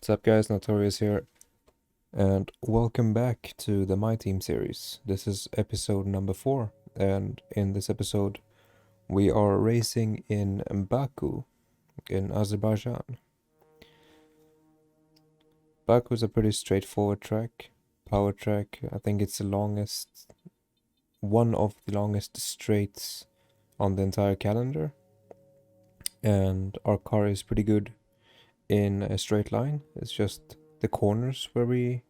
What's up guys, Notorious here, and welcome back to the My Team series. This is episode number 4, and in this episode we are racing in Baku, in Azerbaijan. Baku is a pretty straightforward track, power track. I think it's one of the longest straights on the entire calendar, and our car is pretty good in a straight line. It's just the corners where we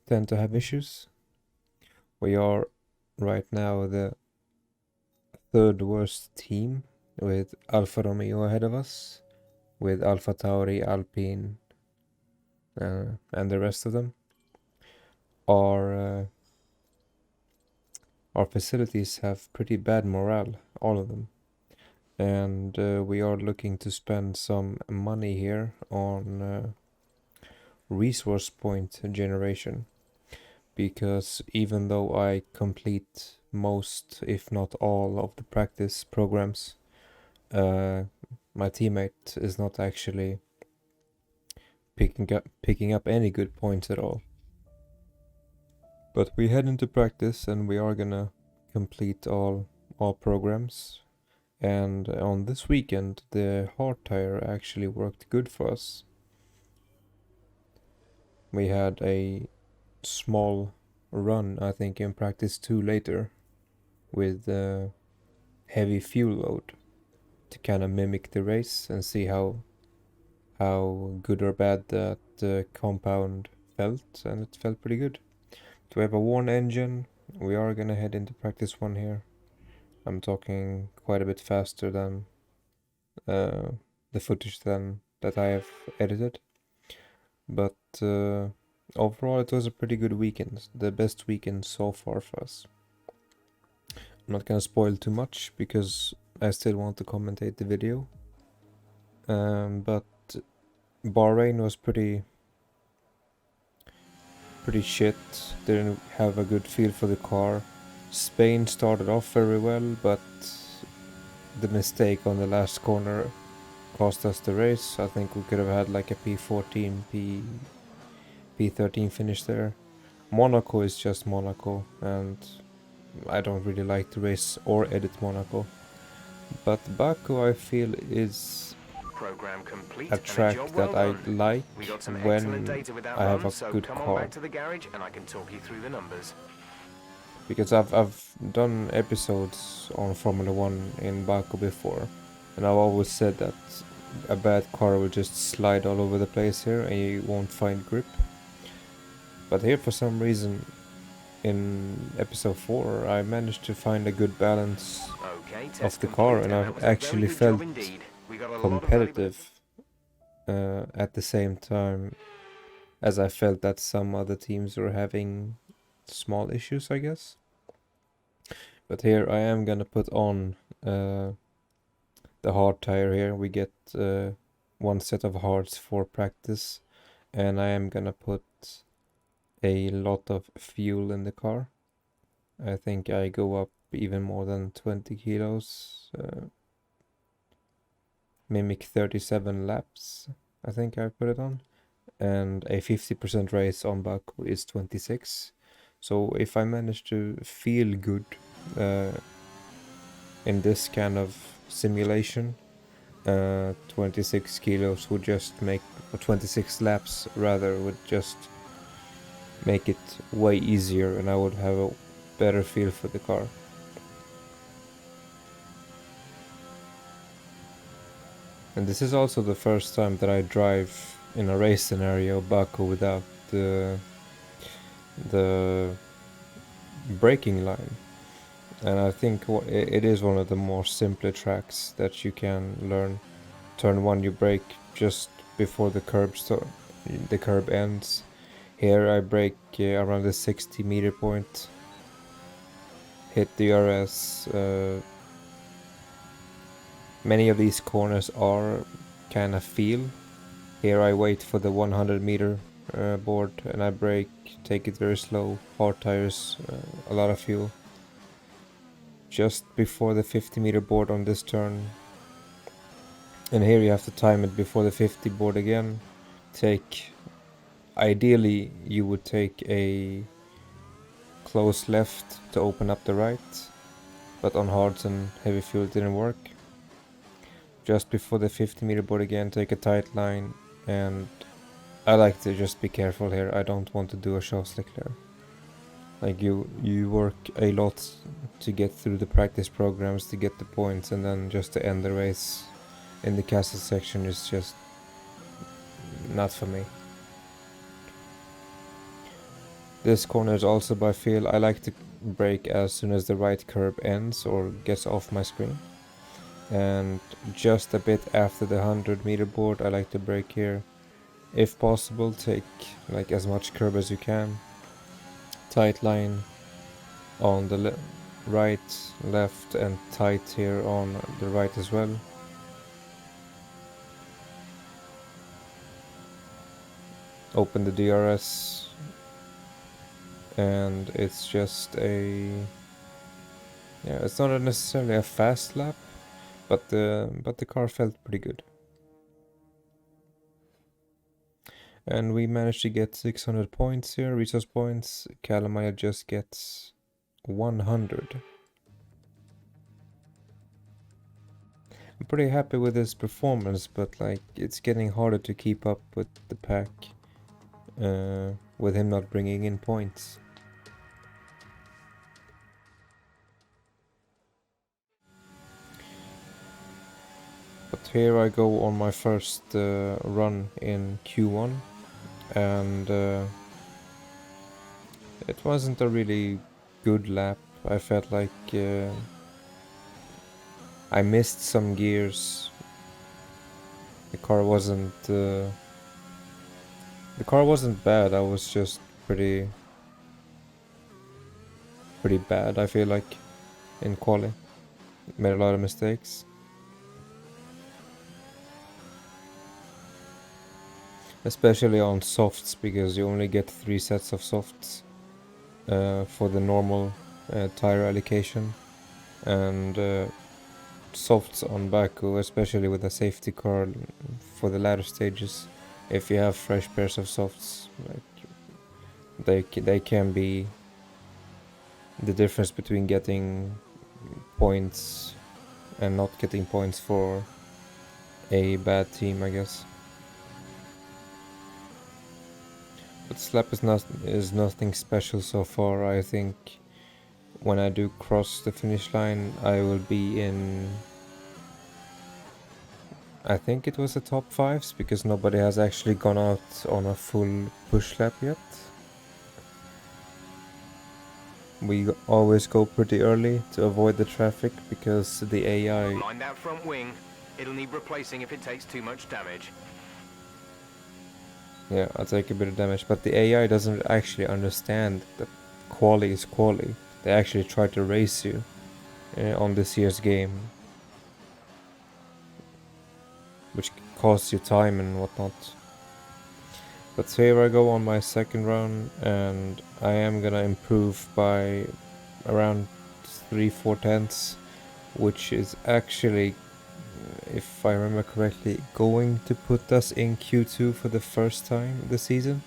tend to have issues. We are right now the third worst team, with Alfa Romeo ahead of us, with Alfa Tauri, Alpine, and the rest of them. Our facilities have pretty bad morale, all of them, and we are looking to spend some money here on resource point generation, because even though I complete most, if not all, of the practice programs, my teammate is not actually picking up any good points at all. But we head into practice and we are gonna complete all programs. And on this weekend, the hard tire actually worked good for us. We had a small run, I think, in practice 2 later, with heavy fuel load, to kind of mimic the race and see how good or bad that compound felt, and it felt pretty good. So we have a worn engine. We are gonna head into practice 1 here. I'm talking quite a bit faster than the footage that I have edited, but overall it was a pretty good weekend, the best weekend so far for us. I'm not gonna spoil too much because I still want to commentate the video, but Bahrain was pretty shit. Didn't have a good feel for the car. Spain started off very well, but the mistake on the last corner cost us the race. I think we could have had like a P14, P13 finish there. Monaco is just Monaco, and I don't really like to race or edit Monaco. But Baku, I feel, is a track that I like when I have a good car. Because I've done episodes on Formula 1 in Baku before, and I've always said that a bad car will just slide all over the place here and you won't find grip. But here, for some reason, in episode 4, I managed to find a good balance of the car, and I've actually felt competitive at the same time as I felt that some other teams were having small issues, I guess. But here I am gonna put on the hard tire here. We get 1 set of hards for practice, and I am gonna put a lot of fuel in the car. I think I go up even more than 20 kilos, mimic 37 laps, I think I put it on, and a 50% race on Baku is 26. So if I manage to feel good in this kind of simulation, 26 kilos would just make, or 26 laps rather, would just make it way easier, and I would have a better feel for the car. And this is also the first time that I drive in a race scenario Baku without the braking line, and I think it is one of the more simpler tracks that you can learn. Turn 1 you brake just before the curb ends. Here I brake around the 60 meter point, hit the RS. Many of these corners are kinda feel. Here I wait for the 100 meter board and I brake, take it very slow, hard tires, a lot of fuel. Just before the 50 meter board on this turn, and here you have to time it before the 50 board again. take, ideally you would take a close left to open up the right, but on hards and heavy fuel it didn't work. Just before the 50-meter board again, take a tight line, and I like to just be careful here. I don't want to do a show slickler. Like you work a lot to get through the practice programs to get the points, and then just to end the race in the castle section is just not for me. This corner is also by feel. I like to brake as soon as the right curb ends or gets off my screen. And just a bit after the 100-meter board, I like to brake here. If possible, take like as much curb as you can. Tight line on the right, left, and tight here on the right as well. Open the DRS, and it's just it's not necessarily a fast lap, but the car felt pretty good. And we managed to get 600 points here, resource points. Calamaya just gets 100. I'm pretty happy with his performance, but like it's getting harder to keep up with the pack with him not bringing in points. But here I go on my first run in Q1, and it wasn't a really good lap. I felt like I missed some gears. The car wasn't bad. I was just pretty bad. I feel like in quali, made a lot of mistakes. Especially on softs, because you only get 3 sets of softs for the normal tire allocation, and softs on Baku, especially with a safety car for the latter stages, if you have fresh pairs of softs, like they can be the difference between getting points and not getting points for a bad team, I guess. But slap is nothing special so far. I think when I do cross the finish line, I will be in, I think it was the top 5s, because nobody has actually gone out on a full push lap yet. We always go pretty early to avoid the traffic, because the AI... Mind that front wing. It'll need replacing if it takes too much damage. Yeah, I'll take a bit of damage, but the AI doesn't actually understand that quali is quali. They actually try to race you on this year's game, which costs you time and whatnot. But here I go on my second run, and I am gonna improve by around 3-4 tenths, which is actually, if I remember correctly, going to put us in Q2 for the first time this season.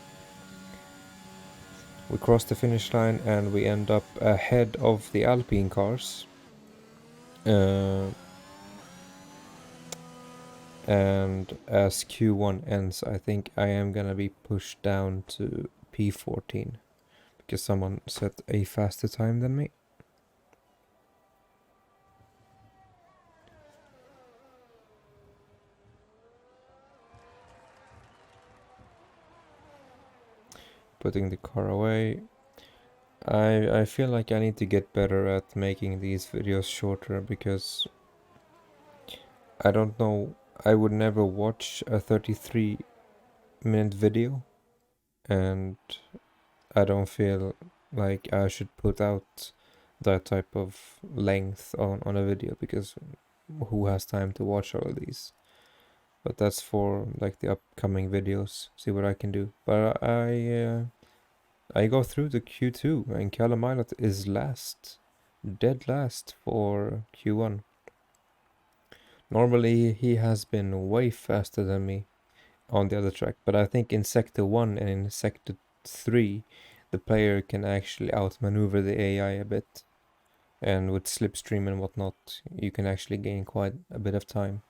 We cross the finish line and we end up ahead of the Alpine cars. And as Q1 ends, I think I am gonna be pushed down to P14, because someone set a faster time than me. Putting the car away. I feel like I need to get better at making these videos shorter, because I don't know, I would never watch a 33-minute video, and I don't feel like I should put out that type of length on a video, because who has time to watch all of these? But that's for like the upcoming videos, see what I can do. But I go through the Q2, and Callum is last, dead last for Q1. Normally he has been way faster than me on the other track. But I think in Sector 1 and in Sector 3, the player can actually outmaneuver the AI a bit. And with slipstream and whatnot, you can actually gain quite a bit of time.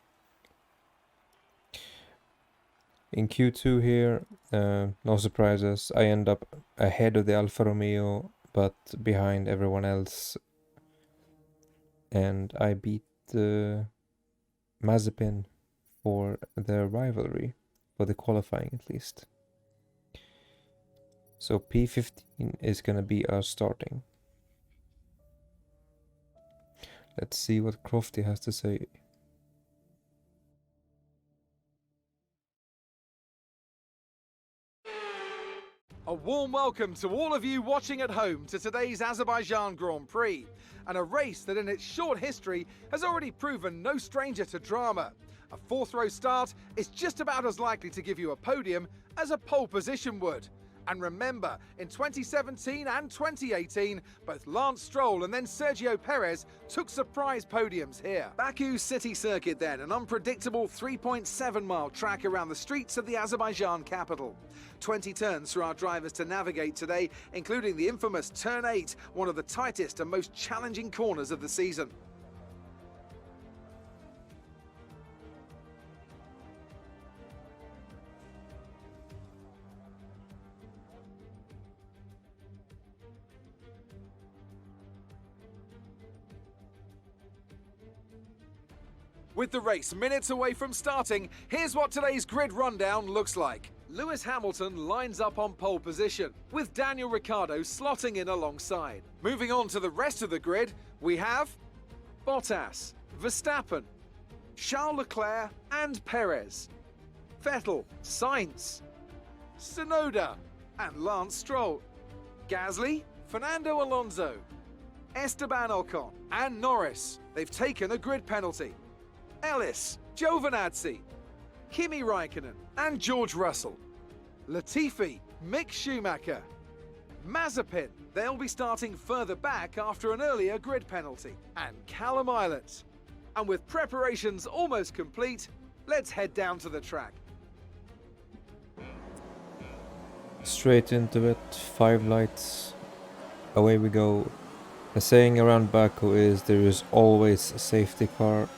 In Q2 here, no surprises. I end up ahead of the Alfa Romeo, but behind everyone else. And I beat the Mazepin for the rivalry, for the qualifying at least. So P15 is gonna be our starting. Let's see what Crofty has to say. A warm welcome to all of you watching at home to today's Azerbaijan Grand Prix, and a race that in its short history has already proven no stranger to drama. A fourth row start is just about as likely to give you a podium as a pole position would. And remember, in 2017 and 2018, both Lance Stroll and then Sergio Perez took surprise podiums here. Baku City Circuit then, an unpredictable 3.7-mile track around the streets of the Azerbaijan capital. 20 turns for our drivers to navigate today, including the infamous Turn 8, one of the tightest and most challenging corners of the season. With the race minutes away from starting, here's what today's grid rundown looks like. Lewis Hamilton lines up on pole position, with Daniel Ricciardo slotting in alongside. Moving on to the rest of the grid, we have Bottas, Verstappen, Charles Leclerc and Perez, Vettel, Sainz, Tsunoda and Lance Stroll, Gasly, Fernando Alonso, Esteban Ocon and Norris. They've taken a grid penalty. Ellis, Giovinazzi, Kimi Raikkonen and George Russell, Latifi, Mick Schumacher, Mazepin, they'll be starting further back after an earlier grid penalty, and Callum Islet. And with preparations almost complete, let's head down to the track. Straight into it, 5 lights, away we go. The saying around Baku is there is always a safety car.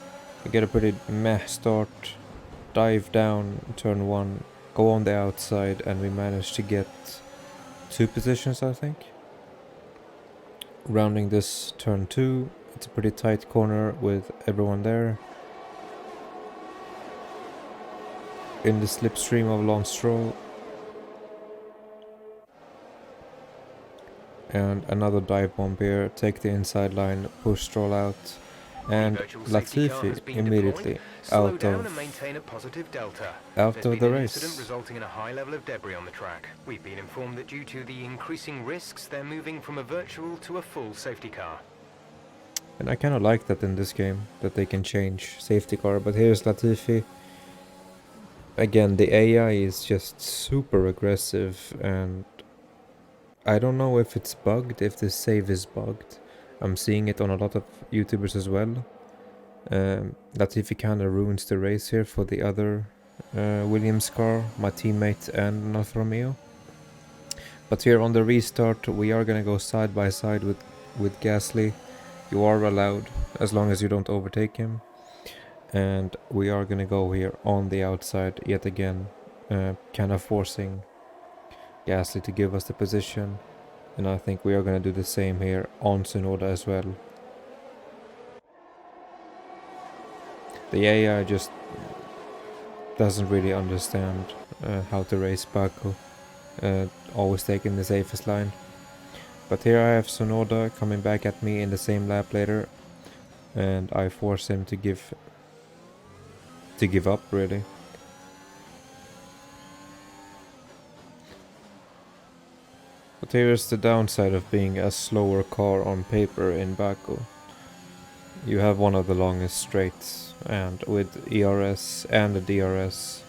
We get a pretty meh start, dive down turn 1, go on the outside, and we manage to get 2 positions, I think. Rounding this turn 2, it's a pretty tight corner with everyone there. In the slipstream of Lance Stroll. And another dive bomb here, take the inside line, push Stroll out. And Latifi immediately out of the race. Incident resulting in a high level of debris on the track. We've been informed that due to the increasing risks, they're moving from a virtual to a full safety car. And I kind of like that in this game, that they can change safety car. But here's Latifi. Again, the AI is just super aggressive, and I don't know if it's bugged, if the save is bugged. I'm seeing it on a lot of YouTubers as well. Latifi kinda ruins the race here for the other Williams car, my teammate and Alfa Romeo. But here on the restart, we are gonna go side by side with Gasly. You are allowed, as long as you don't overtake him. And we are gonna go here on the outside yet again, kinda forcing Gasly to give us the position. And I think we are going to do the same here on Tsunoda as well. The AI just doesn't really understand how to race Baku, always taking the safest line. But here I have Tsunoda coming back at me in the same lap later, and I force him to give up really. But here's the downside of being a slower car on paper in Baku. You have one of the longest straights, and with ERS and the DRS,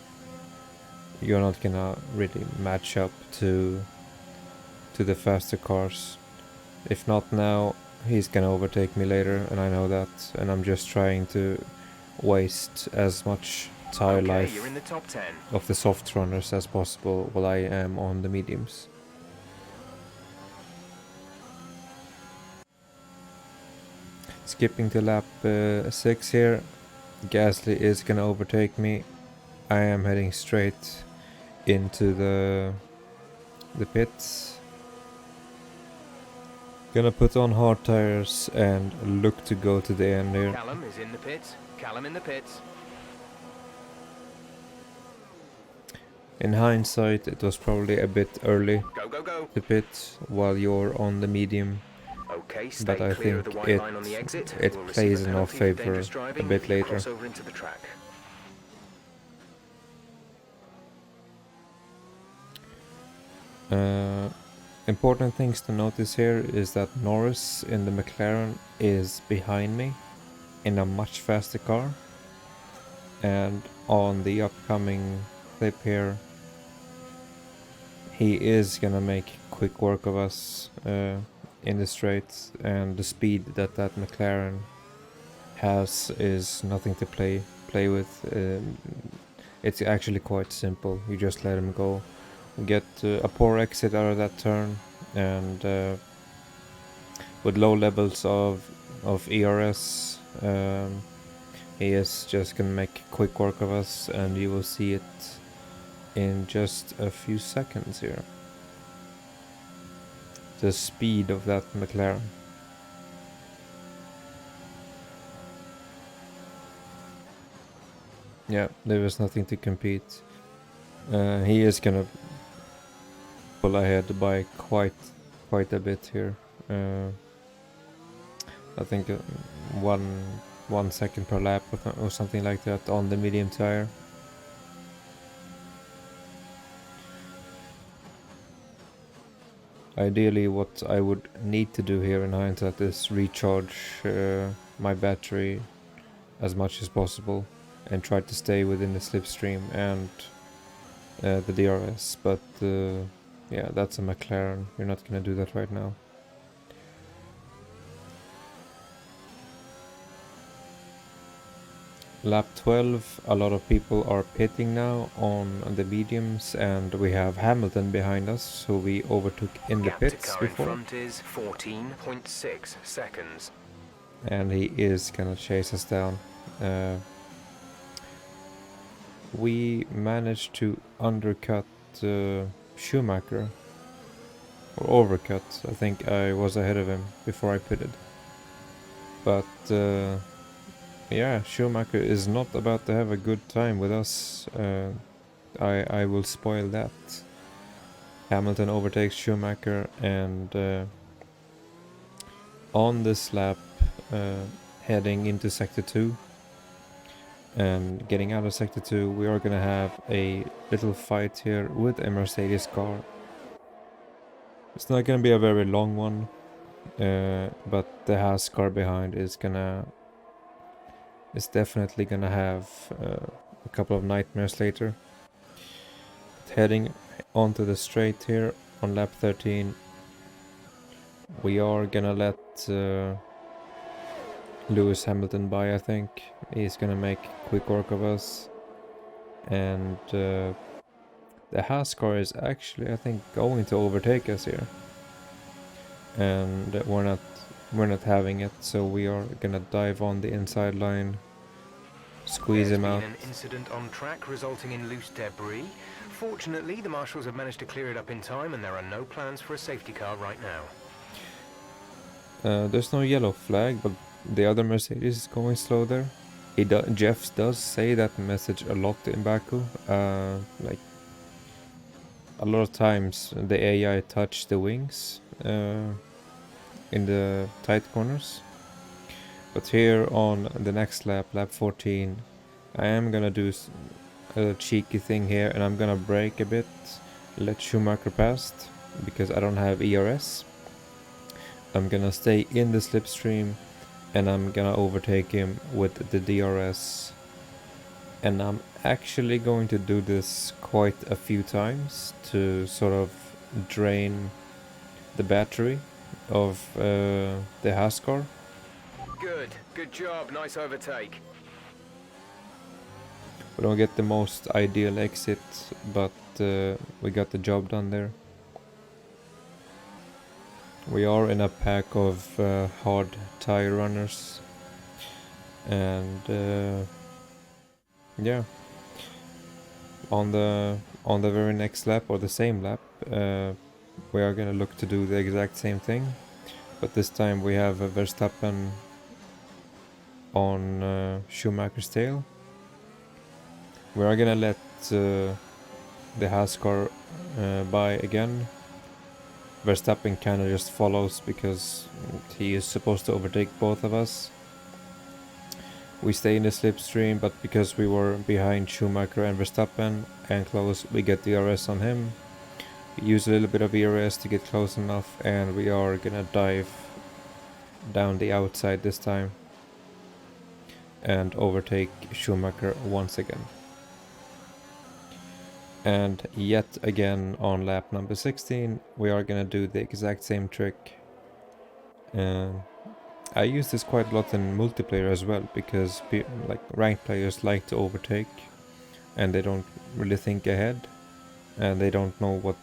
you're not gonna really match up to the faster cars. If not now, he's gonna overtake me later, and I know that, and I'm just trying to waste as much tire Okay, life you're in the top 10. of the soft runners as possible while I am on the mediums. Skipping to lap 6 here. Gasly is gonna overtake me. I am heading straight into the pits. Gonna put on hard tires and look to go to the end here. Callum is in the pits. Callum in the pits. In hindsight, it was probably a bit early Go, go, go. to pit while you're on the medium, Okay, stay but I clear of think the white line on the exit. it We'll receive plays a in our penalty for favor dangerous a driving bit if you later. cross over into the track. Important things to notice here is that Norris in the McLaren is behind me in a much faster car, and on the upcoming clip here he is gonna make quick work of us in the straight, and the speed that McLaren has is nothing to play with. It's actually quite simple. You just let him go, get a poor exit out of that turn, and with low levels of ERS, he is just gonna make quick work of us, and you will see it in just a few seconds here. The speed of that McLaren. Yeah, there was nothing to compete. He is gonna pull ahead by quite a bit here. I think 1 second per lap or something like that on the medium tire. Ideally, what I would need to do here in hindsight is recharge my battery as much as possible and try to stay within the slipstream and the DRS, but yeah, that's a McLaren. You're not gonna do that right now. Lap 12, a lot of people are pitting now on the mediums, and we have Hamilton behind us, who we overtook in the Gap pits to car before. in front is 14.6 seconds. And he is gonna chase us down. We managed to undercut Schumacher, or overcut. I think I was ahead of him before I pitted. But yeah, Schumacher is not about to have a good time with us. I will spoil that. Hamilton overtakes Schumacher, and on this lap, heading into sector 2 and getting out of sector 2, we are gonna have a little fight here with a Mercedes car. It's not gonna be a very long one, but the Haas car behind is definitely gonna have a couple of nightmares later. But heading onto the straight here on lap 13, we are gonna let Lewis Hamilton by. I think he's gonna make quick work of us, and the Haas car is actually, I think, going to overtake us here, and we're not having it, so we are gonna dive on the inside line, squeeze him out. There's been an incident on track resulting in loose debris. Fortunately, the marshals have managed to clear it up in time, and there are no plans for a safety car right now. There's no yellow flag, but the other Mercedes is going slow there. Jeff does say that message a lot in Baku. Like, a lot of times the AI touch the wings in the tight corners. But here on the next lap, lap 14, I am gonna do a cheeky thing here, and I'm gonna brake a bit, let Schumacher past, because I don't have ERS. I'm gonna stay in the slipstream, and I'm gonna overtake him with the DRS. And I'm actually going to do this quite a few times to sort of drain the battery of the Haas car. Good job, nice overtake. We don't get the most ideal exit, but we got the job done there. We are in a pack of hard tire runners, and yeah, on the very next lap, or the same lap, we are gonna look to do the exact same thing, but this time we have Verstappen on Schumacher's tail. We are gonna let the Haas car by again. Verstappen kinda just follows because he is supposed to overtake both of us. We stay in the slipstream, but because we were behind Schumacher and Verstappen and close, we get DRS on him. We use a little bit of ERS to get close enough, and we are gonna dive down the outside this time and overtake Schumacher once again. And yet again on lap number 16 we are gonna do the exact same trick. I use this quite a lot in multiplayer as well, because like ranked players like to overtake and they don't really think ahead, and they don't know what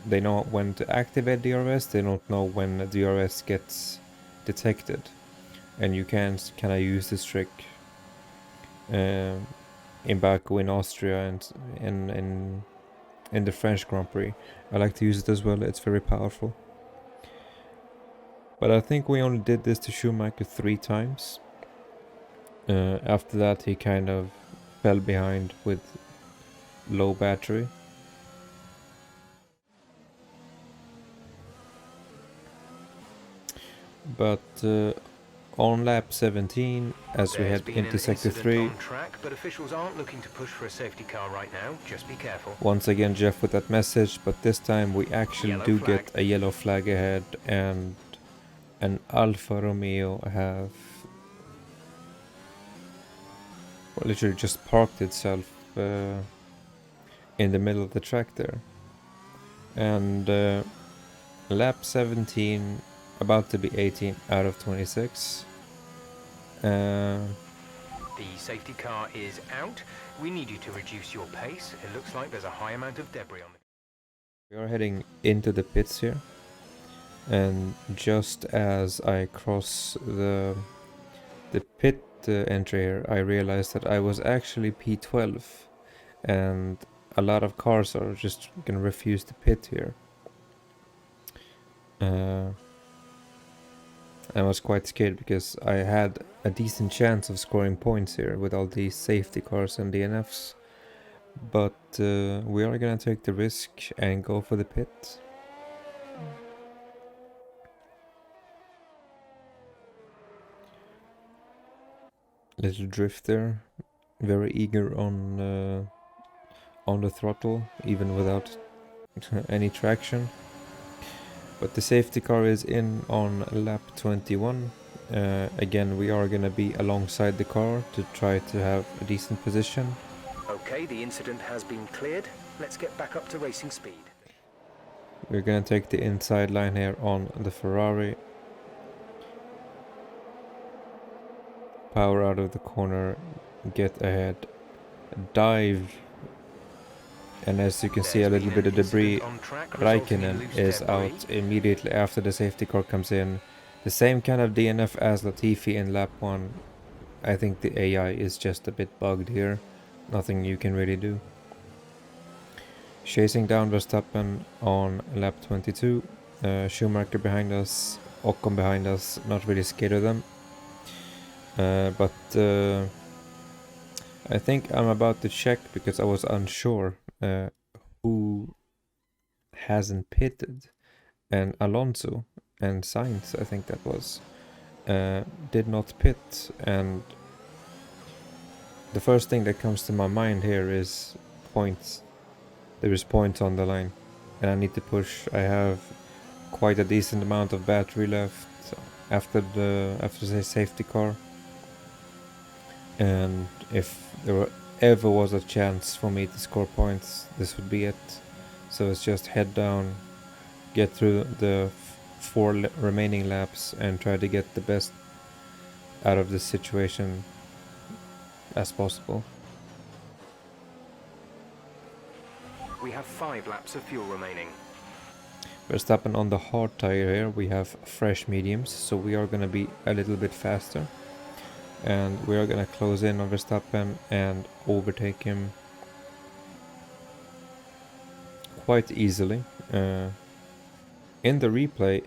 they know when to activate DRS, they don't know when DRS gets detected, and you can kind of use this trick in Baku, in Austria, and in the French Grand Prix. I like to use it as well, it's very powerful. But I think we only did this to Schumacher 3 times. After that he kind of fell behind with low battery. But on lap 17, as we head into sector 3, track, but officials aren't looking to push for a safety car right now. Just be careful. Once again Jeff with that message, but this time we actually Yellow flag. get a yellow flag ahead, and an Alfa Romeo have literally just parked itself in the middle of the track there. And lap 17, about to be 18 out of 26. The safety car is out. We need you to reduce your pace. It looks like there's a high amount of debris on the... We are heading into the pits here, and just as I cross the pit entry here, I realized that I was actually P12, and a lot of cars are just gonna refuse to pit here. I was quite scared because I had a decent chance of scoring points here with all these safety cars and DNFs, but we are gonna take the risk and go for the pit. Little drift there, very eager on the throttle, even without any traction. But the safety car is in on lap 21. Again, we are gonna be alongside the car to try to have a decent position. Okay, the incident has been cleared. Let's get back up to racing speed. We're gonna take the inside line here on the Ferrari. Power out of the corner, get ahead, dive, and as you can see a little bit of debris. Raikkonen is out immediately after the safety car comes in. The same kind of DNF as Latifi in lap 1. I think the AI is just a bit bugged here, nothing you can really do. Chasing down Verstappen on lap 22, Schumacher behind us, Ocon behind us, not really scared of them. But I think I'm about to check because I was unsure who hasn't pitted, and Alonso and Sainz, I think that was, did not pit, and the first thing that comes to my mind here is points. There is points on the line and I need to push. I have quite a decent amount of battery left after the safety car, and if there ever was a chance for me to score points, this would be it. So it's just head down, get through the 4 remaining laps and try to get the best out of this situation as possible. We have 5 laps of fuel remaining. Verstappen on the hard tire here, we have fresh mediums, so we are gonna be a little bit faster. And we are gonna close in on Verstappen and overtake him quite easily. In the replay,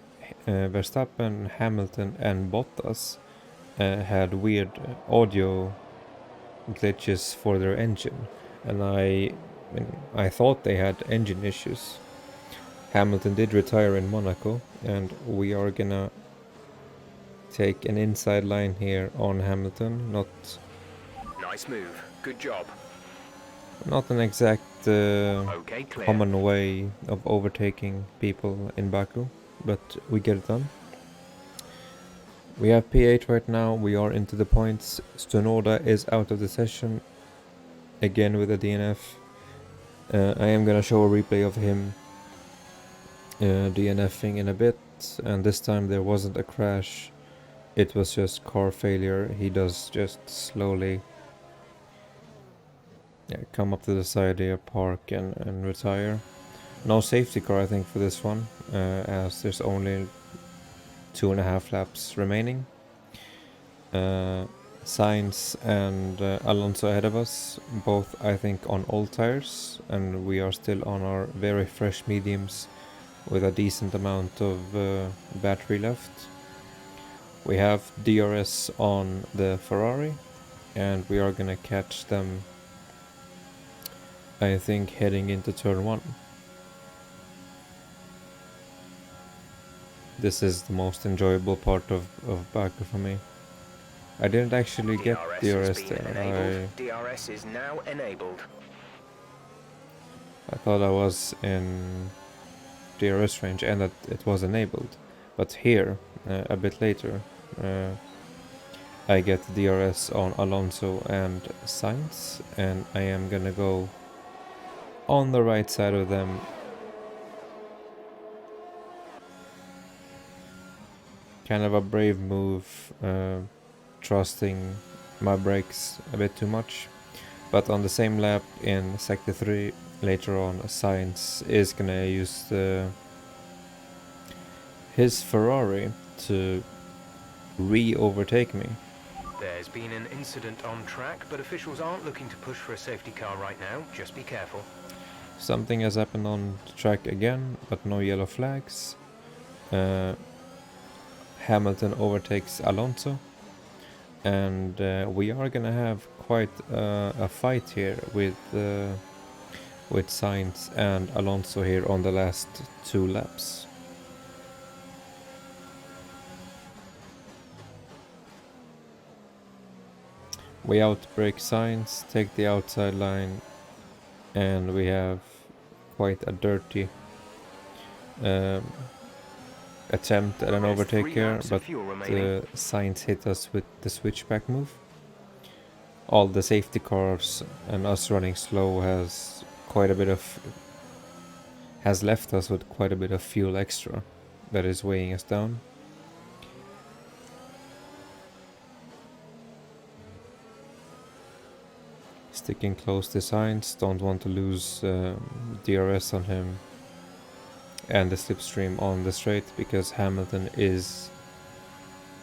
Verstappen, Hamilton and Bottas had weird audio glitches for their engine, and I thought they had engine issues. Hamilton did retire in Monaco, and we are gonna take an inside line here on Hamilton. Nice move. Good job. Not an exact Okay, clear. common way of overtaking people in Baku, but we get it done. We have P8 right now, we are into the points. Stonoda is out of the session, again with a DNF. I am gonna show a replay of him DNFing in a bit, and this time there wasn't a crash, it was just car failure. He does just slowly come up to the side here, park and retire. No safety car I think for this one, as there's only 2.5 laps remaining. Sainz and Alonso ahead of us, both I think on old tires, and we are still on our very fresh mediums with a decent amount of battery left. We have DRS on the Ferrari, and we are gonna catch them, I think, heading into turn 1. This is the most enjoyable part of Baku for me. I didn't actually get DRS there. DRS is now enabled. I thought I was in DRS range and that it was enabled. But here, a bit later, I get DRS on Alonso and Sainz, and I am gonna go on the right side of them. Kind of a brave move, trusting my brakes a bit too much. But on the same lap in Sector 3, later on, Sainz is gonna use his Ferrari to re-overtake me. There's been an incident on track, but officials aren't looking to push for a safety car right now. Just be careful. Something has happened on the track again, but no yellow flags. Hamilton overtakes Alonso, and we are gonna have quite a fight here with Sainz and Alonso here on the last 2 laps. We outbrake Sainz, take the outside line, and we have quite a dirty attempt at an overtake here, but Sainz hit us with the switchback move. All the safety cars and us running slow has left us with quite a bit of fuel extra that is weighing us down. Sticking close to Sainz, don't want to lose DRS on him and the slipstream on the straight, because Hamilton is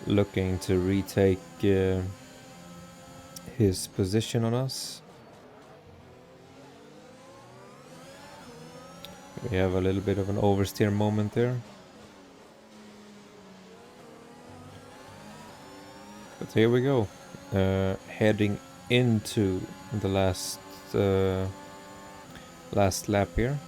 looking to retake his position on us. We have a little bit of an oversteer moment there. But here we go, heading into the last lap here.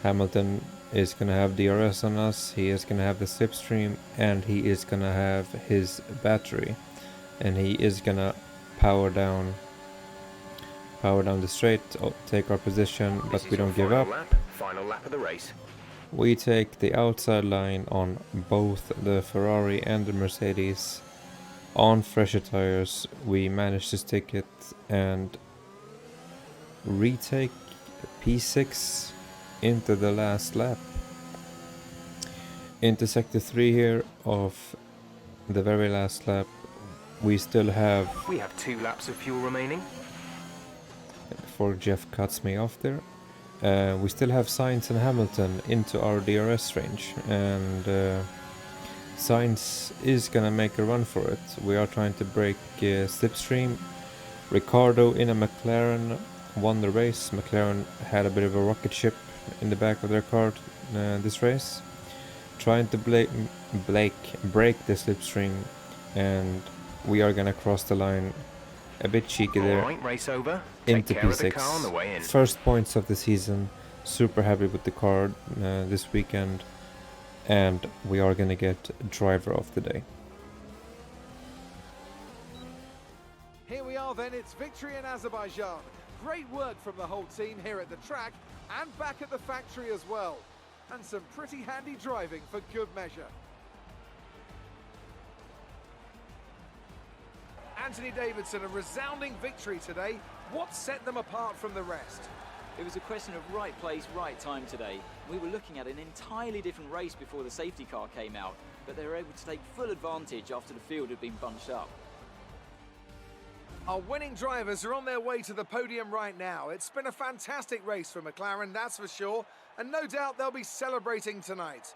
Hamilton is gonna have DRS on us, he is gonna have the slipstream, and he is gonna have his battery, and he is gonna power down the straight, take our position, but we don't give up. Final lap of the race. We take the outside line on both the Ferrari and the Mercedes. On fresher tires, we manage to stick it and retake P6 into the last lap. Into Sector 3 here of the very last lap, we still have... We have 2 laps of fuel remaining. Before Jeff cuts me off there. We still have Sainz and Hamilton into our DRS range, and Sainz is gonna make a run for it. We are trying to break slipstream. Ricardo in a McLaren won the race. McLaren had a bit of a rocket ship in the back of their car this race, trying to break the slipstream, and we are gonna cross the line a bit cheeky there. Alright, race over. Into Take care of the car on the way in. P6. First points of the season. Super happy with the car this weekend, and we are gonna get driver of the day. Here we are then, it's victory in Azerbaijan. Great work from the whole team here at the track and back at the factory as well. And some pretty handy driving for good measure. Anthony Davidson, a resounding victory today. What set them apart from the rest? It was a question of right place, right time today. We were looking at an entirely different race before the safety car came out, but they were able to take full advantage after the field had been bunched up. Our winning drivers are on their way to the podium right now. It's been a fantastic race for McLaren, that's for sure, and no doubt they'll be celebrating tonight.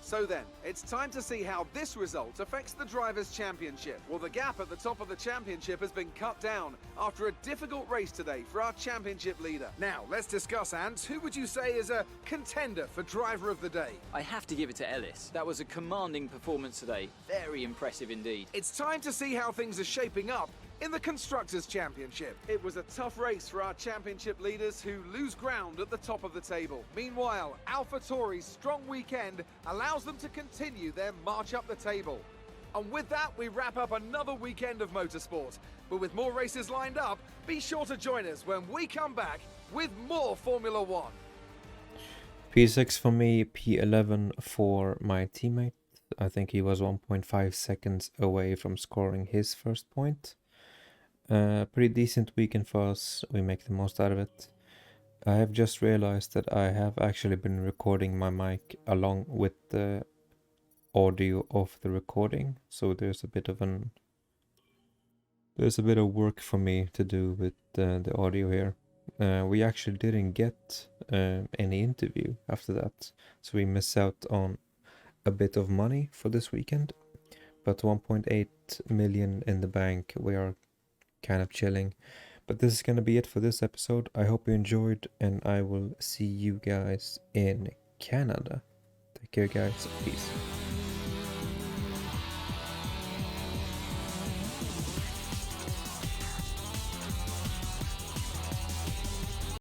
So then, it's time to see how this result affects the Drivers' Championship. Well, the gap at the top of the championship has been cut down after a difficult race today for our championship leader. Now, let's discuss, Ant. Who would you say is a contender for Driver of the Day? I have to give it to Ellis. That was a commanding performance today. Very impressive indeed. It's time to see how things are shaping up in the Constructors' Championship. It was a tough race for our championship leaders who lose ground at the top of the table. Meanwhile, AlphaTauri's strong weekend allows them to continue their march up the table. And with that, we wrap up another weekend of motorsport. But with more races lined up, be sure to join us when we come back with more Formula One. P6 for me, P11 for my teammate. I think he was 1.5 seconds away from scoring his first point. Pretty decent weekend for us. We make the most out of it. I have just realized that I have actually been recording my mic along with the audio of the recording, so there's a bit of work for me to do with the audio here. We actually didn't get any interview after that, so we miss out on a bit of money for this weekend, but 1.8 million in the bank. We are kind of chilling. But this is gonna be it for this episode. I hope you enjoyed, and I will see you guys in Canada. Take care, guys. Peace.